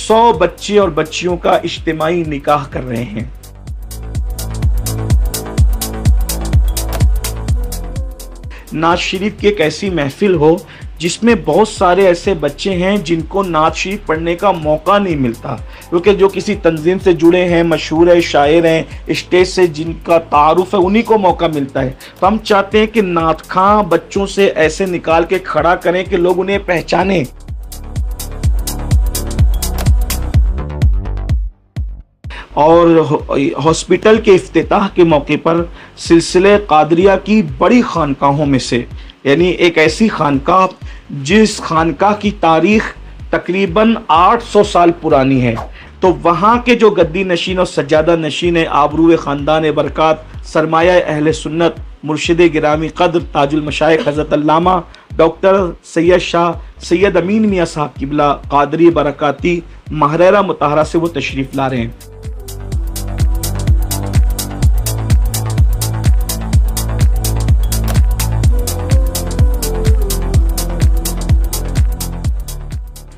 100 बच्चे और बच्चियों का इज्तिमाई निकाह कर रहे हैं। नात शरीफ की एक ऐसी महफिल हो जिसमें बहुत सारे ऐसे बच्चे हैं जिनको नात शरीफ पढ़ने का मौका नहीं मिलता, क्योंकि जो किसी तंजीम से जुड़े हैं, मशहूर है, शायर हैं, स्टेज से जिनका तारुफ है, उन्हीं को मौका मिलता है। तो हम चाहते हैं कि नात खां बच्चों से ऐसे निकाल के खड़ा करें कि लोग उन्हें पहचानें। और हॉस्पिटल के इफ्तिताह के मौके पर सिलसिले कादरिया की बड़ी खानकाहों में से, यानी एक ऐसी खानकाह जिस खानकाह की तारीख तकरीबन 800 साल पुरानी है, तो वहाँ के जो गद्दी नशीन और सज्जादा नशीन है, आबरू ख़ानदान बरक़ात, सरमाया अहले सुन्नत, मुर्शिद गिरामी क़द्र ताजुल मशाइख़ हज़रत अल्लामा डॉक्टर सैयद शाह सैयद अमीन मियाँ साहब क़िबला क़ादरी बरक़ाती महरेरा मुताहरा से वो तशरीफ़ ला रहे हैं।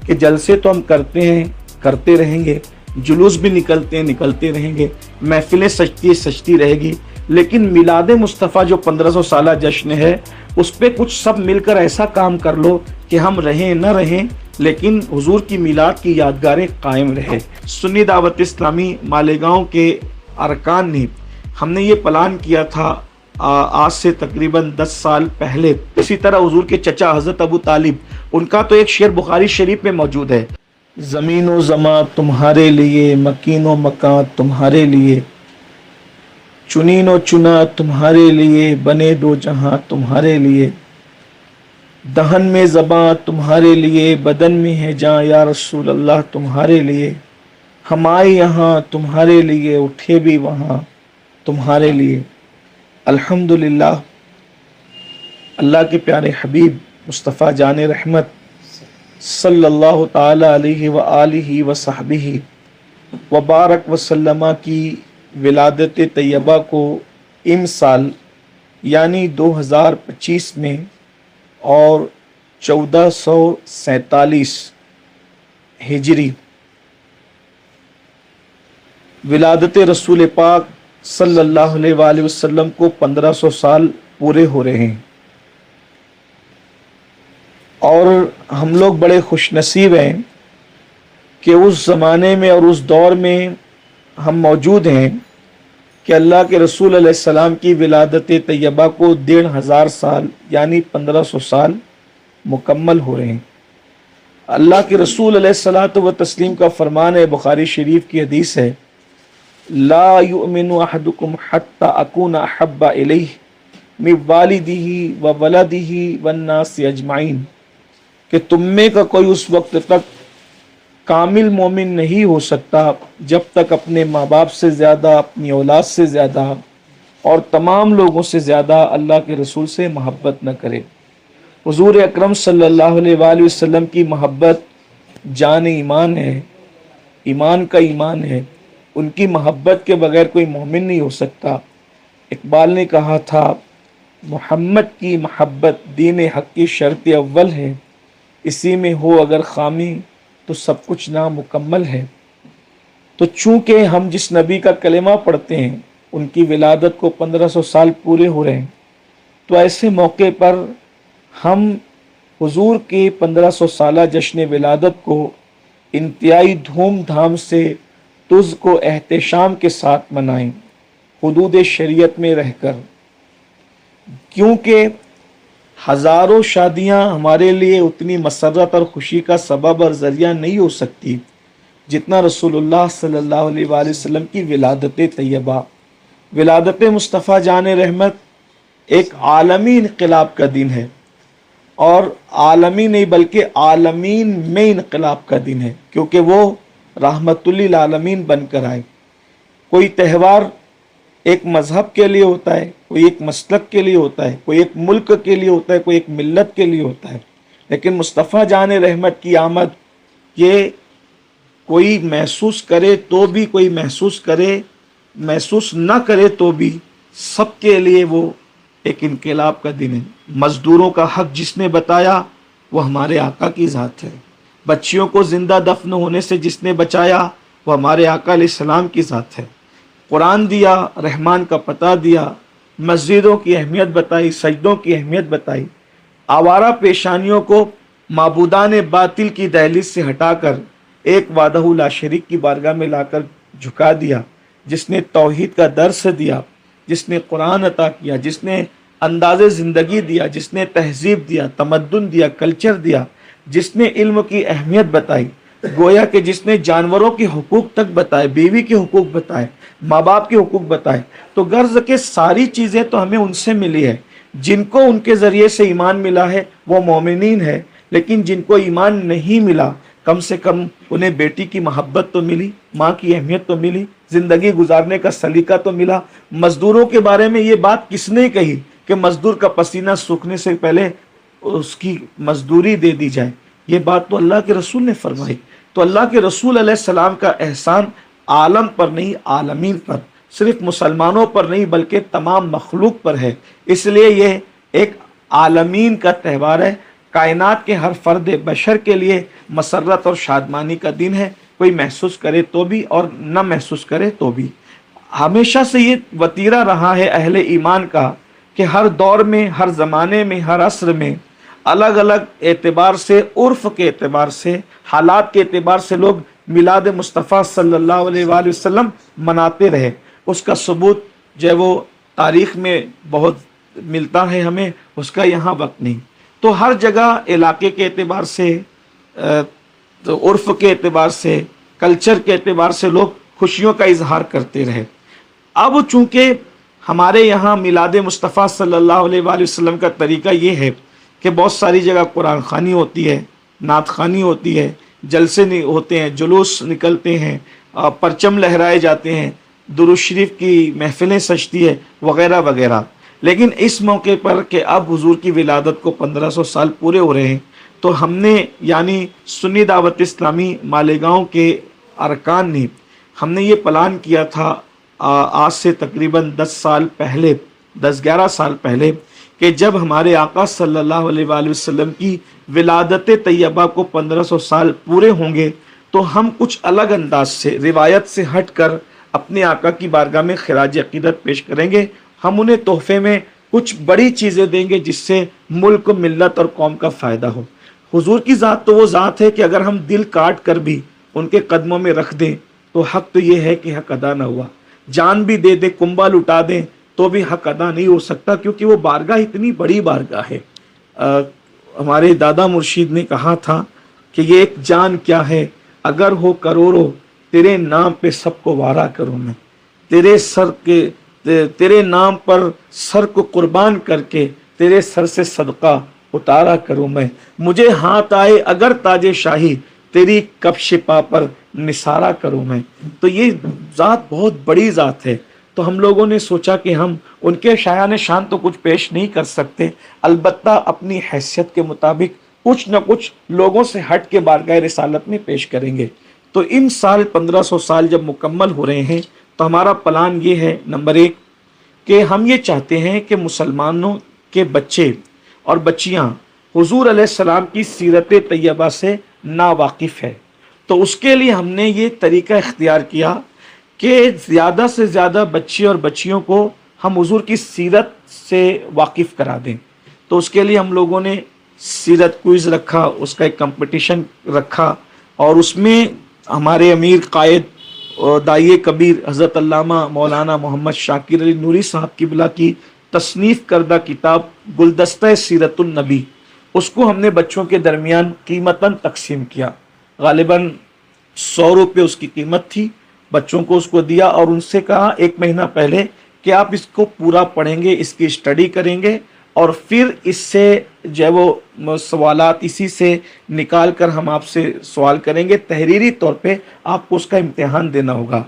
कि जलसे तो हम करते हैं, करते रहेंगे, जुलूस भी निकलते हैं, निकलते रहेंगे, महफिलें सजती रहेगी, लेकिन मिलाद मुस्तफ़ा जो 1500 साला जश्न है, उस पर कुछ सब मिलकर ऐसा काम कर लो कि हम रहें न रहें, लेकिन हुजूर की मिलाद की यादगारें कायम रहे। सुन्नी दावत इस्लामी मालेगांव के अरकान ने हमने ये प्लान किया था आज से तकरीबन 10 साल पहले। इसी तरह हुजूर के चचा हज़रत अबू तालिब, उनका तो एक शेर बुखारी शरीफ में मौजूद है, ज़मीन व ज़मा तुम्हारे लिए, मकीन व मकान तुम्हारे लिए, चुनीन व चुना तुम्हारे लिए, बने दो जहां तुम्हारे लिए, दहन में ज़बां तुम्हारे लिए, बदन में है जान या रसूल अल्लाह तुम्हारे लिए, हम आए यहाँ तुम्हारे लिए, उठे भी वहाँ तुम्हारे लिए। अल्हम्दुलिल्लाह, अल्लाह के प्यारे हबीब मुस्तफ़ा जान रहमत सल्लल्लाहु ताला अलैहि व आलिहि व सहबिही व बारक वसल्लमा की विलादत तैयबा को इमसाल यानी 2025 में और 1447 हिजरी विलादत रसूल पाक सल्लल्लाहु अलैहि वसल्लम को 1500 साल पूरे हो रहे हैं। और हम लोग बड़े खुशनसीब हैं कि उस ज़माने में और उस दौर में हम मौजूद हैं कि अल्लाह के रसूल अलैहिस्सलाम की विलादत तैयबा को 1500 साल यानी 1500 साल मुकम्मल हो रहे हैं। अल्लाह के रसूल अलैहिस्सलातु व तस्लीम का फरमान है, बुखारी शरीफ की हदीस है, ला युमिनु अहदुकुम हत्ता अकूना अहब्बा इलैहि मिन वालिदिही व वलदिही वन्नासि अजमाइन, कि तुम में का कोई उस वक्त तक कामिल मोमिन नहीं हो सकता जब तक अपने माँ बाप से ज़्यादा, अपनी औलाद से ज़्यादा और तमाम लोगों से ज़्यादा अल्लाह के रसूल से मोहब्बत न करे। हुजूर अकरम सल्लल्लाहु अलैहि वसल्लम की मोहब्बत जान ईमान है, ईमान का ईमान है। उनकी मोहब्बत के बगैर कोई मोमिन नहीं हो सकता। इकबाल ने कहा था, मोहम्मद की मोहब्बत दीन हक़ की शर्त अव्वल है, इसी में हो अगर खामी तो सब कुछ नामुकम्मल है। तो चूँकि हम जिस नबी का कलेमा पढ़ते हैं उनकी विलादत को 1500 साल पूरे हो रहे हैं, तो ऐसे मौके पर हम हुजूर के 1500 साला जश्न विलादत को इंतहाई धूमधाम से तुझ को एहतशाम के साथ मनाएं, हुदूद शरीयत में रहकर, क्योंकि हज़ारों शादियां हमारे लिए उतनी मसरत और खुशी का सबब और ज़रिया नहीं हो सकती जितना रसूलुल्लाह सल्लल्लाहु अलैहि वसल्लम की विलादत तैयबा। विलादत मुस्तफ़ा जान रहमत एक आलमी इनकलाब का दिन है, और आलमी नहीं बल्कि आलमीन में इनकलाब का दिन है, क्योंकि वो रहमतुल्लिल आलमीन बनकर आए। कोई त्यौहार एक मज़हब के लिए होता है, कोई एक मसलक के लिए होता है, कोई एक मुल्क के लिए होता है, कोई एक मिल्लत के लिए होता है, लेकिन मुस्तफ़ा जान रहमत की आमद ये कोई महसूस करे तो भी, कोई महसूस करे, महसूस ना करे तो भी, सबके लिए वो एक इनकलाब का दिन है। मज़दूरों का हक़ जिसने बताया वो हमारे आका की ज़ात है। बच्चियों को जिंदा दफन होने से जिसने बचाया वो हमारे आका अलैहिस्सलाम की ज़ात है। कुरान दिया, रहमान का पता दिया, मस्जिदों की अहमियत बताई, सजदों की अहमियत बताई, आवारा पेशानियों को माबूदान बातिल की दहलीज से हटाकर एक वादहु ला शरीक की बारगाह में लाकर झुका दिया, जिसने तौहीद का दर्स दिया, जिसने कुरान अता किया, जिसने अंदाज़े ज़िंदगी दिया, जिसने तहजीब दिया, तमद्दुन दिया, कल्चर दिया, जिसने इल्म की अहमियत बताई, गोया कि जिसने जानवरों के हुकूक तक बताए, बीवी के हुकूक बताए, माँ बाप के हुकूक बताए। तो गर्ज के सारी चीज़ें तो हमें उनसे मिली है। जिनको उनके ज़रिए से ईमान मिला है वो मोमिनीन है, लेकिन जिनको ईमान नहीं मिला कम से कम उन्हें बेटी की मोहब्बत तो मिली, माँ की अहमियत तो मिली, ज़िंदगी गुजारने का सलीका तो मिला। मज़दूरों के बारे में ये बात किसने कही कि मज़दूर का पसीना सूखने से पहले उसकी मजदूरी दे दी जाए? ये बात तो अल्लाह के रसूल ने फरमाई। तो अल्लाह के रसूल अलैहिस्सलाम का एहसान आलम पर नहीं, आलमीन पर, सिर्फ मुसलमानों पर नहीं बल्कि तमाम मखलूक पर है। इसलिए ये एक आलमीन का त्यौहार है। कायनात के हर फर्द बशर के लिए मसरत और शादमानी का दिन है, कोई महसूस करे तो भी और न महसूस करे तो भी। हमेशा से ये वतीरा रहा है अहले ईमान का कि हर दौर में, हर ज़माने में, हर असर में अलग अलग एतबार से, उर्फ़ के एतबार से, हालात के एतबार से लोग मिलाद मुस्तफ़ा सल्लल्लाहु अलैहि वसल्लम मनाते रहे। उसका सबूत जो है वो तारीख़ में बहुत मिलता है हमें, उसका यहाँ वक्त नहीं। तो हर जगह इलाके के एतबार से, तो उर्फ़ के एतबार से, कल्चर के एतबार से लोग खुशियों का इजहार करते रहे। अब चूँकि हमारे यहाँ मिलाद मुस्तफ़ा सल्लल्लाहु अलैहि वसल्लम का तरीका ये है कि बहुत सारी जगह कुरान ख़ानी होती है, नात ख़ानी होती है, जलसे होते हैं, जुलूस निकलते हैं, परचम लहराए जाते हैं, दुरूद शरीफ की महफ़िलें सजती है वग़ैरह वग़ैरह। लेकिन इस मौके पर कि अब हुजूर की विलादत को 1500 साल पूरे हो रहे हैं, तो हमने यानी सुन्नी दावत इस्लामी मालेगांव के अरकान ने हमने ये प्लान किया था आज से तकरीबन 10 साल पहले, 10-11 साल पहले, कि जब हमारे आका सल्लल्लाहु अलैहि वसल्लम की विलादत तैयबा को 1500 साल पूरे होंगे तो हम कुछ अलग अंदाज से, रिवायत से हट कर अपने आका की बारगाह में खिराज अकीदत पेश करेंगे। हम उन्हें तोहफे में कुछ बड़ी चीज़ें देंगे जिससे मुल्क, मिल्लत और कौम का फ़ायदा हो। हुजूर की ज़ात तो वो ज़ात है कि अगर हम दिल काट कर भी उनके कदमों में रख दें तो हक़ तो ये है कि हक़ अदा ना हुआ। जान भी दे दें, कुंबा लुटा दें तो भी हक़ अदा नहीं हो सकता, क्योंकि वो बारगाह इतनी बड़ी बारगाह है। हमारे दादा मुर्शिद ने कहा था कि ये एक जान क्या है, अगर हो करोड़ों तेरे नाम पे सबको वारा करूँ मैं, तेरे नाम पर सर को कुर्बान करके तेरे सर से सदका उतारा करूँ मैं, मुझे हाथ आए अगर ताजे शाही तेरी कब्श पा पर निसारा करूँ मैं। तो ये ज़ात बहुत बड़ी ज़ात है। तो हम लोगों ने सोचा कि हम उनके शायान शान तो कुछ पेश नहीं कर सकते, अलबत्ता अपनी हैसियत के मुताबिक कुछ न कुछ लोगों से हट के बारगाह रिसालत में पेश करेंगे। तो इन साल 1500 साल जब मुकम्मल हो रहे हैं तो हमारा प्लान ये है, नंबर 1 कि हम ये चाहते हैं कि मुसलमानों के बच्चे और बच्चियाँ हुजूर अलैहिस्सलाम की सीरत तैयबा से नावाकिफ़ है। तो उसके लिए हमने ये तरीका इख्तियार किया कि ज़्यादा से ज़्यादा बच्चे और बच्चियों को हम हुजूर की सीरत से वाकिफ़ करा दें। तो उसके लिए हम लोगों ने सीरत क्विज़ रखा, उसका एक कंपटीशन रखा और उसमें हमारे अमीर कायद और दाई कबीर हज़रत अल्लामा मौलाना मोहम्मद शाकिर अली नूरी साहब क़िबला की तसनीफ़ करदा किताब गुलदस्ता सीरतुन नबी, उसको हमने बच्चों के दरमियान कीमतन तकसीम किया। गालिबन 100 रुपये उसकी कीमत थी। बच्चों को उसको दिया और उनसे कहा 1 महीना पहले कि आप इसको पूरा पढ़ेंगे, इसकी स्टडी करेंगे और फिर इससे जो है वो सवालात इसी से निकाल कर हम आपसे सवाल करेंगे, तहरीरी तौर पे आपको उसका इम्तिहान देना होगा।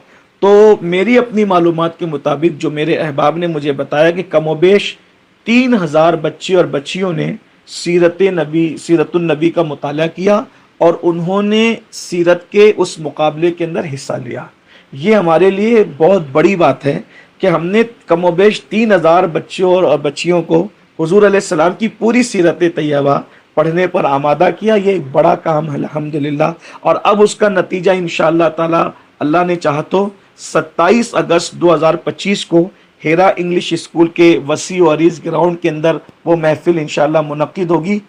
तो मेरी अपनी मालूमात के मुताबिक जो मेरे अहबाब ने मुझे बताया कि कमोबेश 3000 बच्चे और बच्चियों ने सीरतुन नबी का मुताला किया और उन्होंने सीरत के उस मुकाबले के अंदर हिस्सा लिया। ये हमारे लिए बहुत बड़ी बात है कि हमने कमोबेश 3000 बच्चों और बच्चियों को हुजूर अलैहिस्सलाम की पूरी सीरत तैयबा پڑھنے پر آمادہ کیا. یہ ایک بڑا کام ہے الحمدللہ. اور اب اس کا نتیجہ انشاءاللہ تعالی اللہ نے چاہا تو 27 اگست 2025 کو ہیرا انگلش اسکول کے وسیع و عریض گراؤنڈ کے اندر وہ محفل انشاءاللہ منعقد ہوگی.